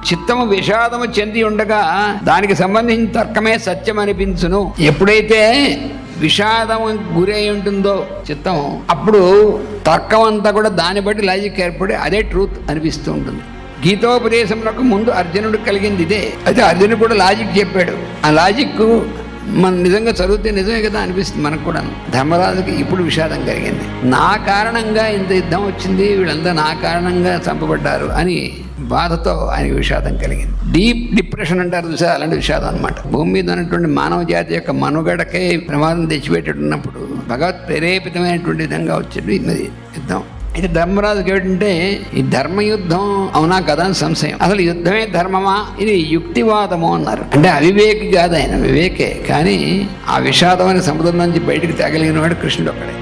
చిత్తము విషాదము చెంది ఉండగా దానికి సంబంధించిన తర్కమే సత్యం అనిపించును. ఎప్పుడైతే విషాదము గురై ఉంటుందో చిత్తం, అప్పుడు తర్కం అంతా కూడా దాన్ని బట్టి లాజిక్ ఏర్పడి అదే ట్రూత్ అనిపిస్తూ ఉంటుంది. గీతోపదేశంలో ముందు అర్జునుడు కలిగింది ఇదే. అయితే అర్జునుడు కూడా లాజిక్ చెప్పాడు. ఆ లాజిక్ మనం నిజంగా చదివితే నిజమే కదా అనిపిస్తుంది మనకు కూడా. ధర్మరాజుకి ఇప్పుడు విషాదం కలిగింది. నా కారణంగా ఇంత యుద్ధం వచ్చింది, వీళ్ళంతా నా కారణంగా చంపబడ్డారు అని బాధతో ఆయనకి విషాదం కలిగింది. డీప్ డిప్రెషన్ అంటారు చూసా, అలాంటి విషాదం అనమాట. భూమి మీద ఉన్నటువంటి మానవ జాతి యొక్క మనుగడకే ప్రమాదం తెచ్చిపెట్టున్నప్పుడు భగవత్ ప్రేరేపితమైనటువంటి విధంగా వచ్చేది ఇది యుద్ధం. అయితే ధర్మరాజుకి ఏమిటంటే ఈ ధర్మయుద్ధం అవునా కదా అని సంశయం. అసలు యుద్ధమే ధర్మమా, ఇది యుక్తివాదము అన్నారు. అంటే అవివేకి కాదు ఆయన, వివేకే. కానీ ఆ విషాదమైన సముద్రం నుంచి బయటికి తగలిగిన వాడు కృష్ణుడు ఒక్కడే.